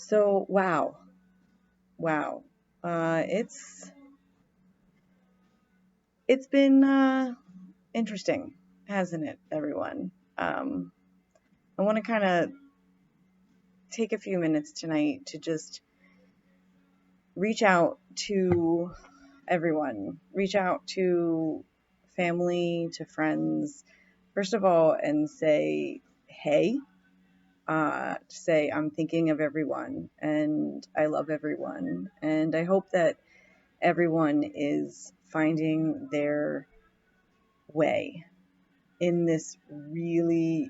So, wow. It's been interesting, hasn't it, everyone? I want to kind of take a few minutes tonight to just reach out to everyone, reach out to family, to friends, first of all, and say, hey, to say I'm thinking of everyone and I love everyone. And I hope that everyone is finding their way in this really,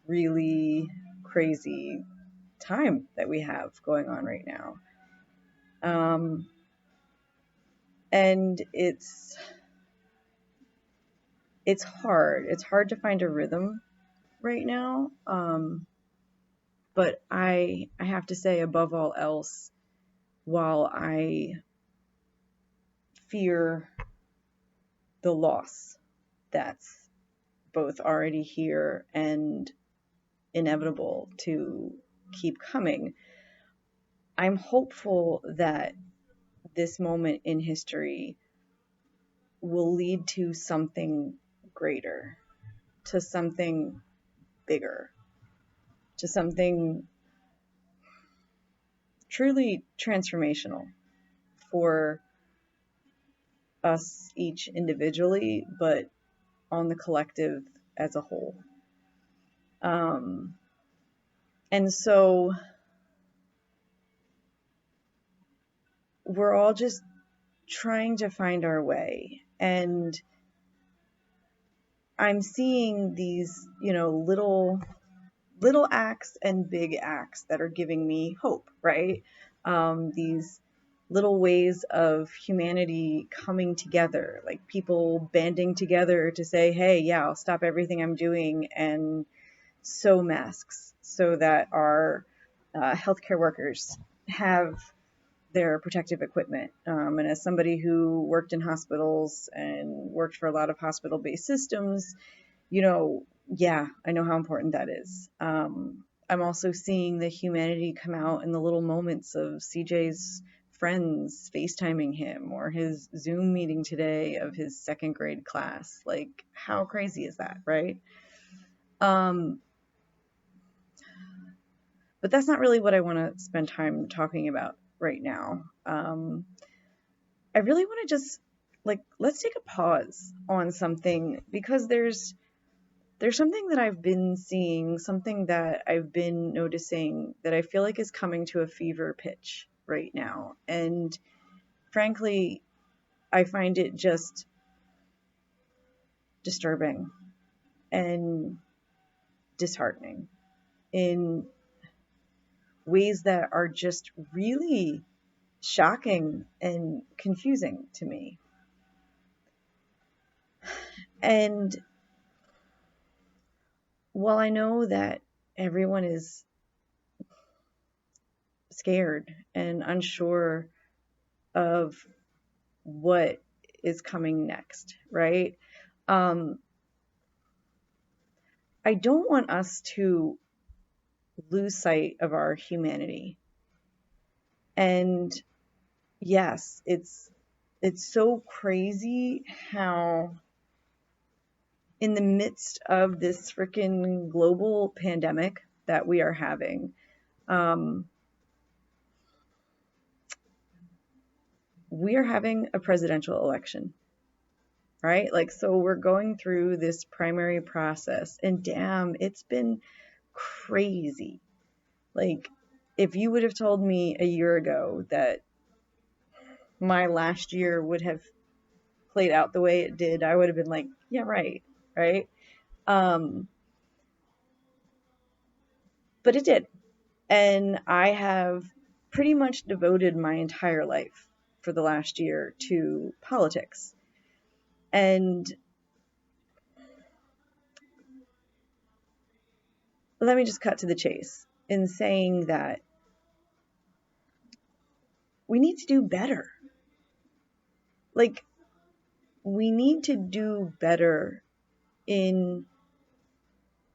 really crazy time that we have going on right now. Um, and it's hard. It's hard to find a rhythm right now. But I have to say, above all else, while I fear the loss that's both already here and inevitable to keep coming, I'm hopeful that this moment in history will lead to something greater, to something bigger, to something truly transformational for us each individually, but on the collective as a whole. Um, and so we're all just trying to find our way. And I'm seeing these, little acts and big acts that are giving me hope, right? These little ways of humanity coming together, like people banding together to say, hey, yeah, I'll stop everything I'm doing and sew masks so that our healthcare workers have their protective equipment. And as somebody who worked in hospitals and worked for a lot of hospital-based systems, yeah, I know how important that is. I'm also seeing the humanity come out in the little moments of CJ's friends FaceTiming him or his Zoom meeting today of his second grade class. Like, how crazy is that, right? Um, but that's not really what I want to spend time talking about right now. I really want to just let's take a pause on something because there's something that I've been seeing, something that I've been noticing that I feel like is coming to a fever pitch right now. And frankly, I find it just disturbing and disheartening in ways that are just really shocking and confusing to me. And while I know that everyone is scared and unsure of what is coming next, right? Um, I don't want us to lose sight of our humanity. And yes, it's so crazy how in the midst of this freaking global pandemic that we are having, um, we are having a presidential election, right? Like, so we're going through this primary process, and damn, it's been crazy. Like, if you would have told me a year ago that my last year would have played out the way it did, I would have been like, yeah, right, right? Um, but it did. And I have pretty much devoted my entire life for the last year to politics. And let me just cut to the chase in saying that we need to do better. Like, we need to do better in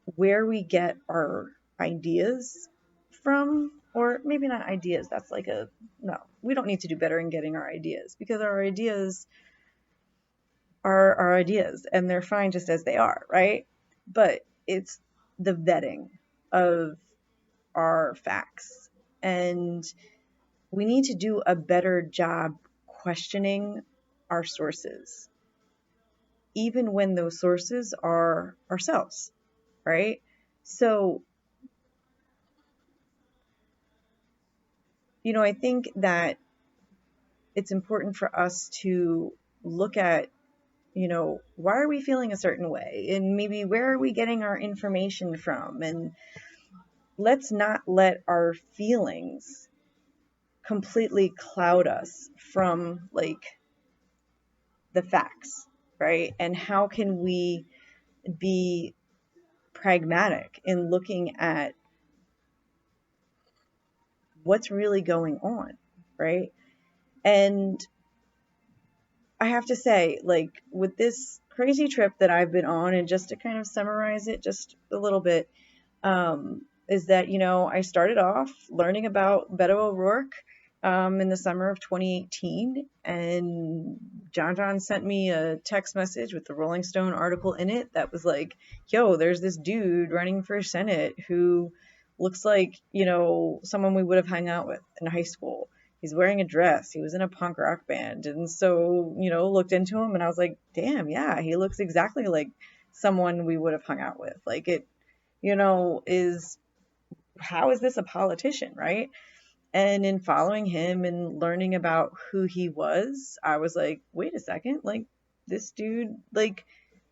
where we get our ideas from, or maybe not ideas. That's like a no. We don't need to do better in getting our ideas, because our ideas are our ideas and they're fine just as they are, right? But it's the vetting of our facts. And we need to do a better job questioning our sources, even when those sources are ourselves, right? So, I think that it's important for us to look at, why are we feeling a certain way? And maybe where are we getting our information from? And let's not let our feelings completely cloud us from like the facts, right? And how can we be pragmatic in looking at what's really going on, right? And I have to say, like, with this crazy trip that I've been on, and just to kind of summarize it just a little bit, is that, I started off learning about Beto O'Rourke in the summer of 2018. And John sent me a text message with the Rolling Stone article in it that was like, yo, there's this dude running for Senate who looks like, someone we would have hung out with in high school. He's wearing a dress. He was in a punk rock band. And so, looked into him and I was like, damn, yeah, he looks exactly like someone we would have hung out with. Like it, is how is this a politician, right? And in following him and learning about who he was, I was like, wait a second, like this dude, like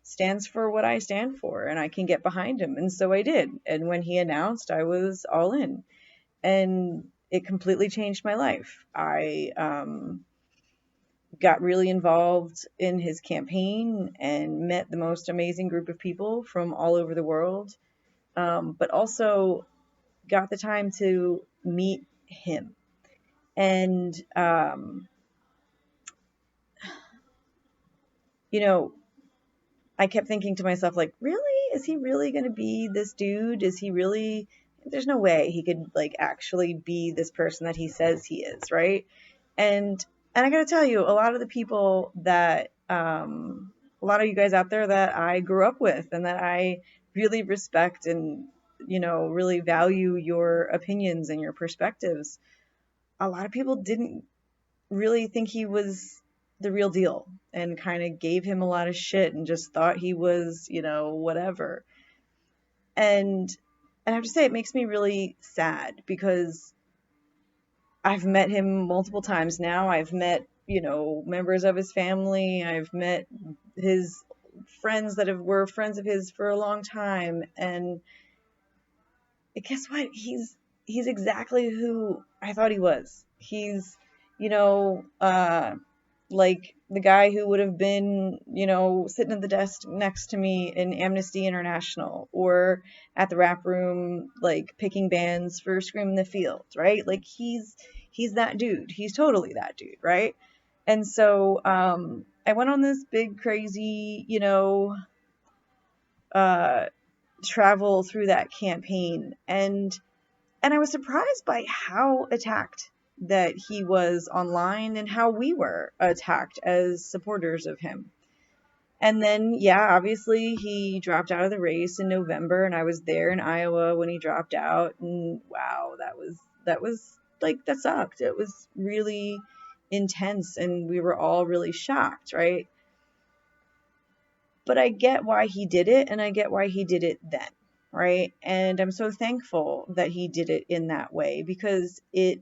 stands for what I stand for and I can get behind him. And so I did. And when he announced, I was all in. And it completely changed my life. I got really involved in his campaign and met the most amazing group of people from all over the world, but also got the time to meet him. And, you know, I kept thinking to myself, like, really? Is he really going to be this dude? Is he really? There's no way he could like actually be this person that he says he is, right? And I got to tell you, a lot of the people that, a lot of you guys out there that I grew up with and that I really respect and really value your opinions and your perspectives. A lot of people didn't really think he was the real deal and kind of gave him a lot of shit and just thought he was, whatever. And I have to say, it makes me really sad because I've met him multiple times now. I've met, members of his family. I've met his friends that were friends of his for a long time. And guess what? He's exactly who I thought he was. He's, you know, uh, like the guy who would have been, sitting at the desk next to me in Amnesty International or at the rap room, like picking bands for Scream in the Fields, right? Like he's that dude. He's totally that dude, right? And so I went on this big crazy, uh, travel through that campaign, and I was surprised by how attacked that he was online and how we were attacked as supporters of him. And then, yeah, obviously he dropped out of the race in November, and I was there in Iowa when he dropped out. And wow, that was like, that sucked. It was really intense, and we were all really shocked, right? But I get why he did it, and I get why he did it then, right? And I'm so thankful that he did it in that way because it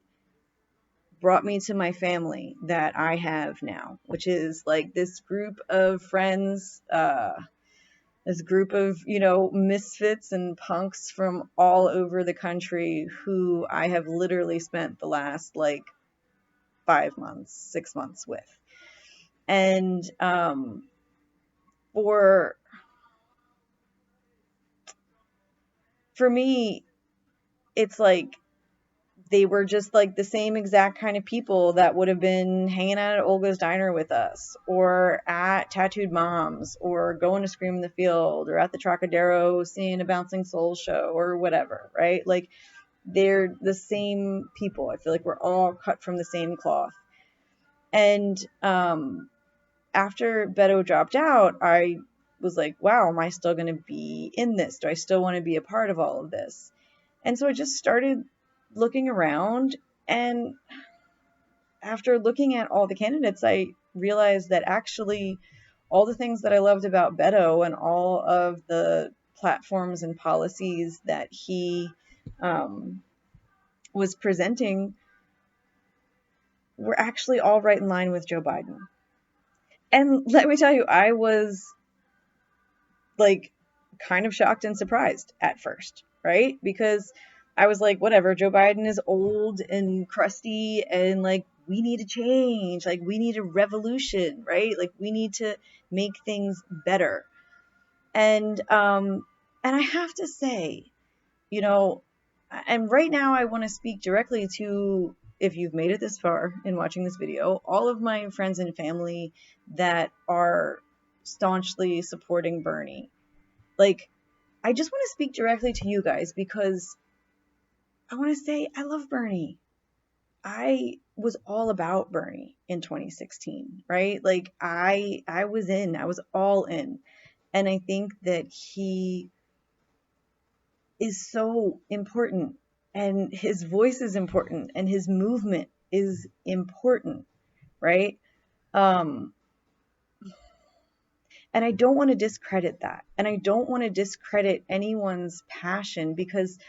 brought me to my family that I have now, which is like this group of friends, this group of, misfits and punks from all over the country who I have literally spent the last like 5 months, 6 months with. And for for me, it's like they were just like the same exact kind of people that would have been hanging out at Olga's Diner with us, or at Tattooed Moms, or going to Scream in the Field, or at the Trocadero seeing a Bouncing Soul show, or whatever, right? Like they're the same people. I feel like we're all cut from the same cloth. And after Beto dropped out, I was like, wow, am I still going to be in this? Do I still want to be a part of all of this? And so I just started looking around. And after looking at all the candidates, I realized that actually all the things that I loved about Beto and all of the platforms and policies that he was presenting were actually all right in line with Joe Biden. And let me tell you, I was like kind of shocked and surprised at first, right? Because I was like, whatever, Joe Biden is old and crusty and like we need a change, like we need a revolution, right? Like we need to make things better. And I have to say, you know, and right now I want to speak directly to, if you've made it this far in watching this video, all of my friends and family that are staunchly supporting Bernie. Like, I just want to speak directly to you guys because I want to say I love Bernie. I was all about Bernie in 2016, right? Like I was all in. And I think that he is so important and his voice is important and his movement is important, right? Um and I don't want to discredit that. And I don't want to discredit anyone's passion because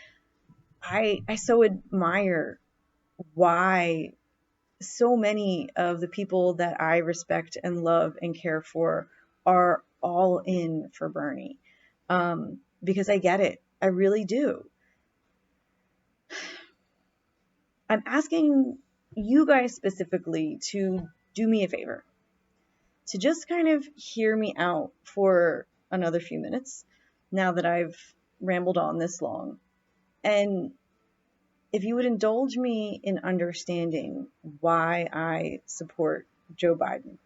I so admire why so many of the people that I respect and love and care for are all in for Bernie. Because I get it. I really do. I'm asking you guys specifically to do me a favor, to just kind of hear me out for another few minutes now that I've rambled on this long. And if you would indulge me in understanding why I support Joe Biden,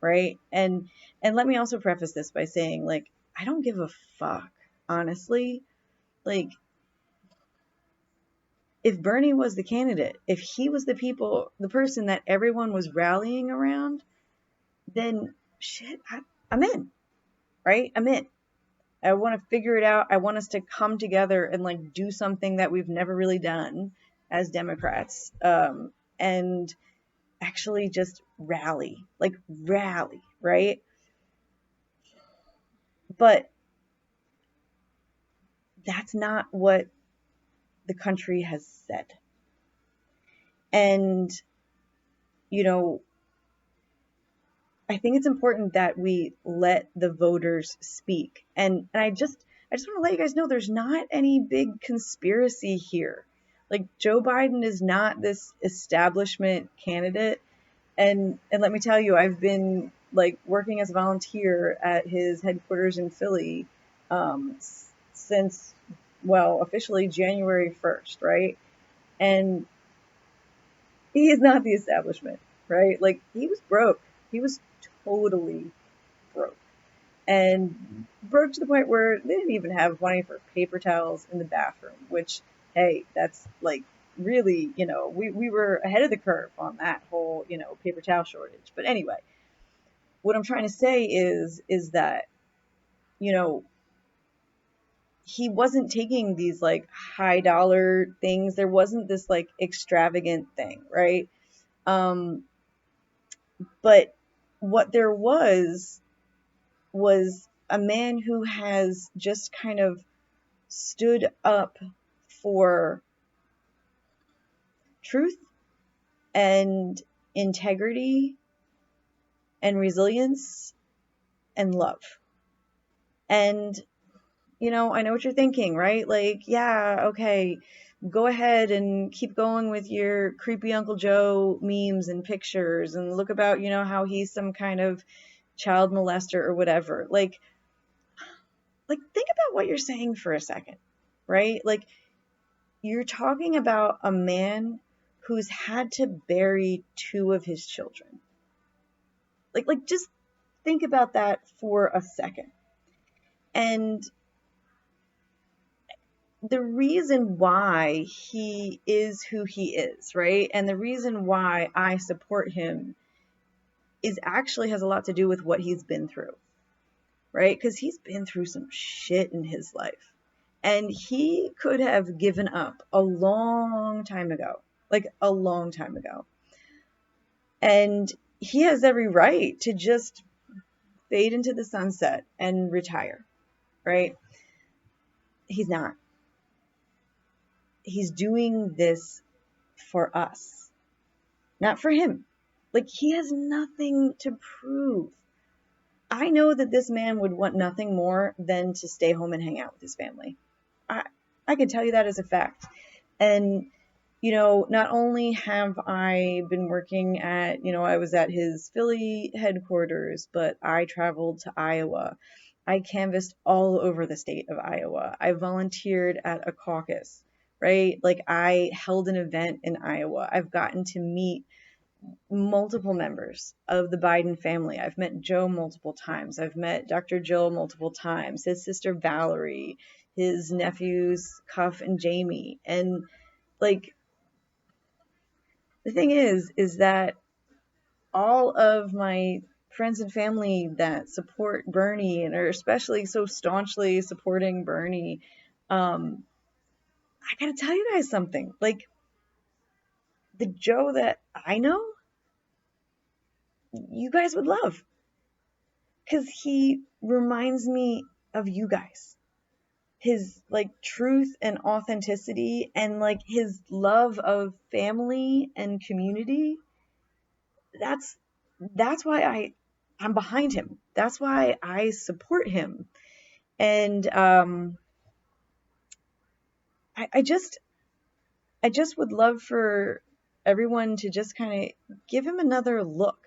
right? And let me also preface this by saying, like, I don't give a fuck, honestly. Like, if Bernie was the candidate, if he was the person that everyone was rallying around, then shit, I'm in, right? I'm in. I want to figure it out. I want us to come together and like do something that we've never really done as Democrats, and actually just rally, right? But that's not what the country has said. And, you know, I think it's important that we let the voters speak. And I just want to let you guys know there's not any big conspiracy here. Like Joe Biden is not this establishment candidate. And let me tell you, I've been like working as a volunteer at his headquarters in Philly since, well, officially January 1st, right? And he is not the establishment, right? Like he was broke. He was totally broke. And broke to the point where they didn't even have money for paper towels in the bathroom, which, hey, that's like really, we were ahead of the curve on that whole, paper towel shortage. But anyway, what I'm trying to say is that, you know, he wasn't taking these like high dollar things. There wasn't this like extravagant thing, right? Um, but what there was a man who has just kind of stood up for truth and integrity and resilience and love. And, I know what you're thinking, right? Like, yeah, okay, go ahead and keep going with your creepy Uncle Joe memes and pictures and look about, how he's some kind of child molester or whatever. Like think about what you're saying for a second, right? Like you're talking about a man who's had to bury two of his children. Like just think about that for a second. And the reason why he is who he is, right? And the reason why I support him is actually has a lot to do with what he's been through, right? Because he's been through some shit in his life. And he could have given up a long time ago, like a long time ago. And he has every right to just fade into the sunset and retire, right? He's not. He's doing this for us, not for him. Like, he has nothing to prove. I know that this man would want nothing more than to stay home and hang out with his family. I, I can tell you that as a fact. And, not only have I been working at, I was at his Philly headquarters, but I traveled to Iowa. I canvassed all over the state of Iowa. I volunteered at a caucus, right? Like, I held an event in Iowa. I've gotten to meet multiple members of the Biden family. I've met Joe multiple times. I've met Dr. Jill multiple times, his sister Valerie, his nephews Cuff and Jamie. And like, the thing is that all of my friends and family that support Bernie and are especially so staunchly supporting Bernie, I gotta tell you guys something. Like, the Joe that I know, you guys would love, because he reminds me of you guys. His like truth and authenticity and like his love of family and community. That's why I'm behind him. That's why I support him. And I just would love for everyone to just kind of give him another look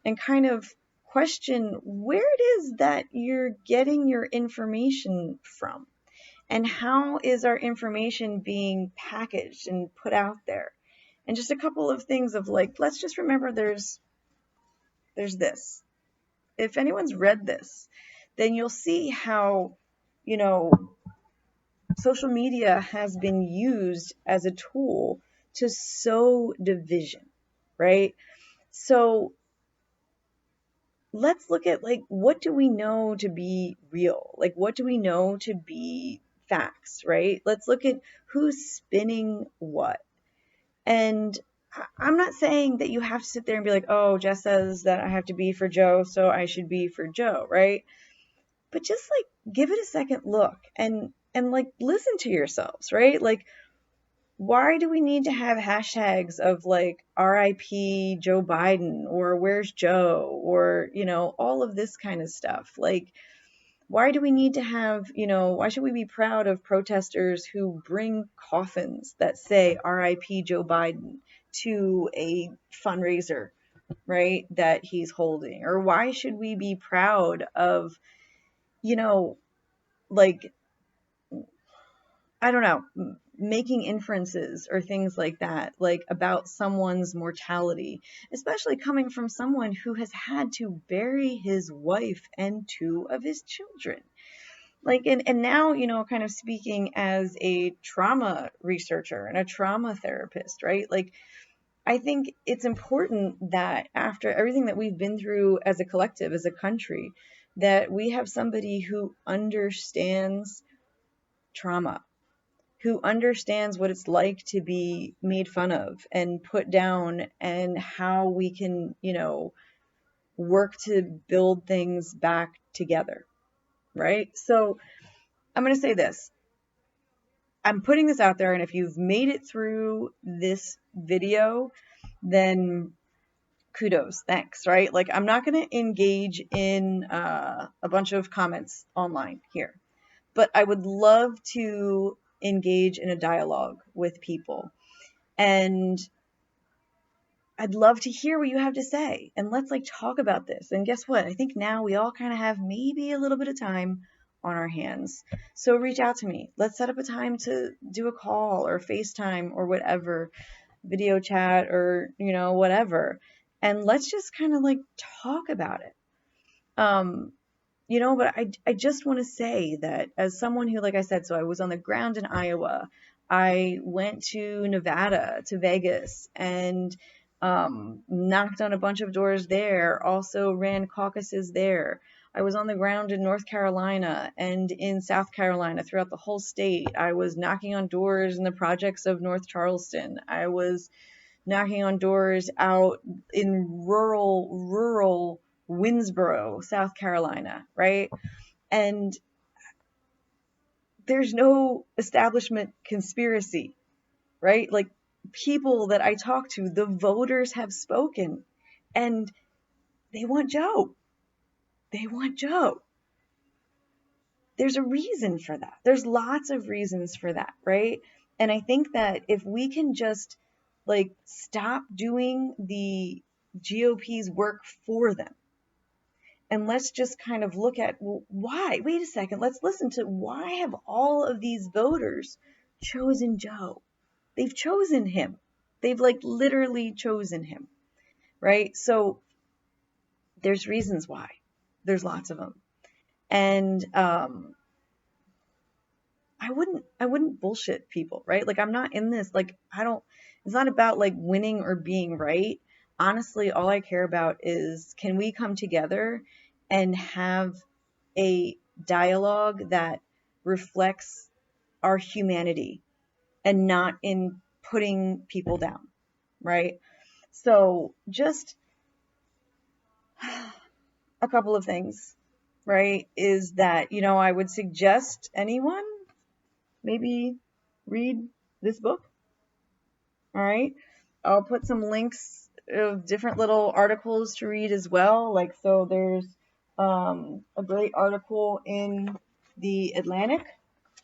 and kind of question where it is that you're getting your information from, and how is our information being packaged and put out there. And just a couple of things of like, let's just remember there's this. If anyone's read this, then you'll see how, you know, social media has been used as a tool to sow division, right? So let's look at like, what do we know to be real? Like, what do we know to be facts, right? Let's look at who's spinning what. And I'm not saying that you have to sit there and be like, oh, Jess says that I have to be for Joe, so I should be for Joe, right? But just like give it a second look and like listen to yourselves, right? Like, why do we need to have hashtags of like RIP Joe Biden or where's Joe or, all of this kind of stuff? Like, why do we need to have, why should we be proud of protesters who bring coffins that say RIP Joe Biden to a fundraiser, right, that he's holding? Or why should we be proud of, like, I don't know, making inferences or things like that, like about someone's mortality, especially coming from someone who has had to bury his wife and two of his children. Like, and now, kind of speaking as a trauma researcher and a trauma therapist, right? Like, I think it's important that after everything that we've been through as a collective, as a country, that we have somebody who understands trauma, who understands what it's like to be made fun of and put down, and how we can, work to build things back together, right? So I'm going to say this. I'm putting this out there, and if you've made it through this video, then kudos, thanks, right? Like, I'm not going to engage in a bunch of comments online here, but I would love to engage in a dialogue with people. And I'd love to hear what you have to say. And let's like talk about this. And guess what? I think now we all kind of have maybe a little bit of time on our hands. So reach out to me. Let's set up a time to do a call or FaceTime or whatever, video chat or, whatever. And let's just kind of like talk about it. but I just want to say that as someone who, like I said, so I was on the ground in Iowa, I went to Nevada, to Vegas, and knocked on a bunch of doors there, also ran caucuses there. I was on the ground in North Carolina and in South Carolina, throughout the whole state. I was knocking on doors in the projects of North Charleston. I was knocking on doors out in rural Winsboro, South Carolina, right? And there's no establishment conspiracy, right? Like, people that I talk to, the voters have spoken, and they want Joe. They want Joe. There's a reason for that. There's lots of reasons for that, right? And I think that if we can just like stop doing the GOP's work for them, and let's just kind of look at, well, why? Wait a second. Let's listen to, why have all of these voters chosen Joe? They've chosen him. They've like literally chosen him, right? So there's reasons why. There's lots of them. And I wouldn't bullshit people, right? Like, I'm not in this, like, it's not about like winning or being right. Honestly, all I care about is, can we come together and have a dialogue that reflects our humanity and not in putting people down, right? So just a couple of things, right? Is that, I would suggest anyone maybe read this book. All right. I'll put some links of different little articles to read as well. Like, so there's a great article in the Atlantic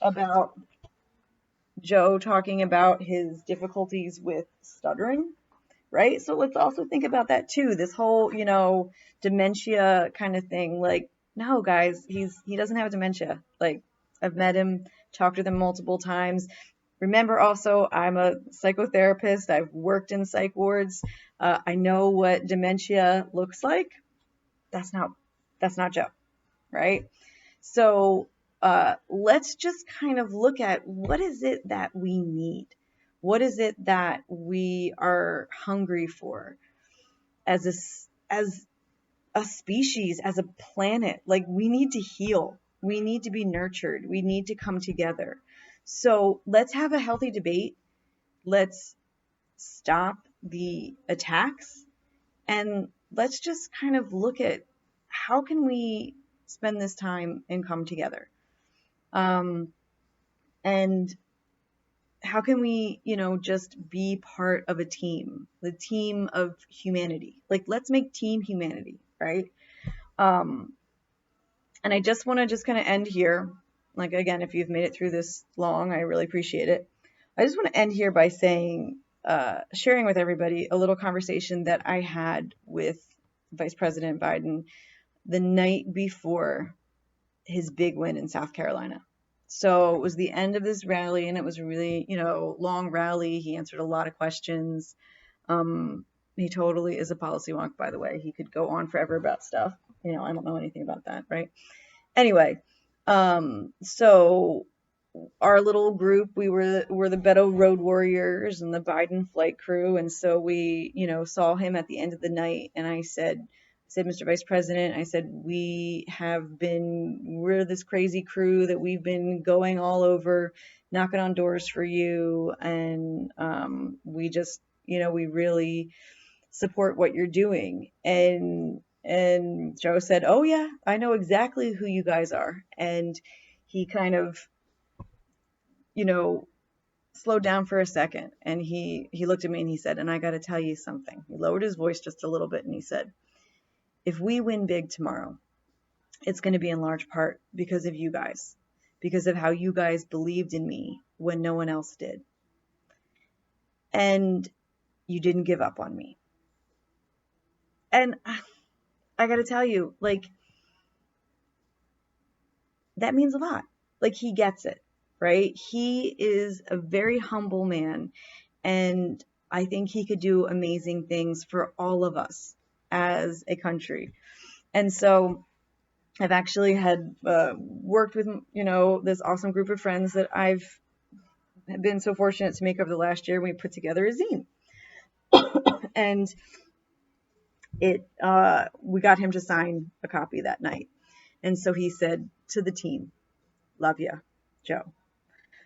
about Joe talking about his difficulties with stuttering, right? So let's also think about that too. This whole, dementia kind of thing. Like, no, guys, he doesn't have dementia. Like, I've met him, talked with him multiple times. Remember also, I'm a psychotherapist. I've worked in psych wards. I know what dementia looks like. That's not Joe, right? So let's just kind of look at, what is it that we need? What is it that we are hungry for as a species, as a planet? Like, we need to heal. We need to be nurtured. We need to come together. So let's have a healthy debate. Let's stop the attacks, and let's just kind of look at, how can we spend this time and come together? And how can we, just be part of a team, the team of humanity? Like, let's make team humanity, right? And I just want to just kind of end here. Like, again, if you've made it through this long, I really appreciate it. I just want to end here by saying, sharing with everybody a little conversation that I had with Vice President Biden the night before his big win in South Carolina. So it was the end of this rally, and it was a really, long rally. He answered a lot of questions. He totally is a policy wonk, by the way. He could go on forever about stuff. I don't know anything about that, right? Anyway, so our little group, we were the Beto Road Warriors and the Biden flight crew, and so we, saw him at the end of the night, and I said, Mr. Vice President, I said, we're this crazy crew that we've been going all over, knocking on doors for you, and we just, we really support what you're doing. And Joe said, oh yeah, I know exactly who you guys are. And he kind of, slowed down for a second, and he looked at me and he said, and I got to tell you something. He lowered his voice just a little bit and he said, if we win big tomorrow, it's going to be in large part because of you guys, because of how you guys believed in me when no one else did. And you didn't give up on me. And I got to tell you, like, that means a lot. Like, he gets it, right? He is a very humble man, and I think he could do amazing things for all of us as a country. And so I've actually had worked with, this awesome group of friends that I've been so fortunate to make over the last year. We put together a zine, and we got him to sign a copy that night. And so he said to the team, "Love ya, Joe."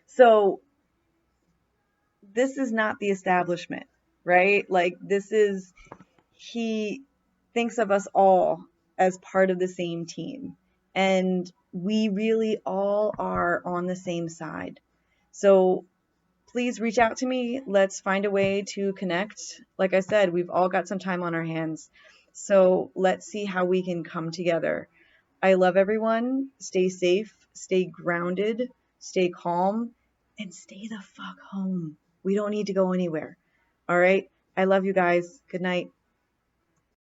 So this is not the establishment, right? Like, he thinks of us all as part of the same team. And we really all are on the same side. So please reach out to me. Let's find a way to connect. Like I said, we've all got some time on our hands. So let's see how we can come together. I love everyone. Stay safe, stay grounded, stay calm, and stay the fuck home. We don't need to go anywhere. All right. I love you guys. Good night.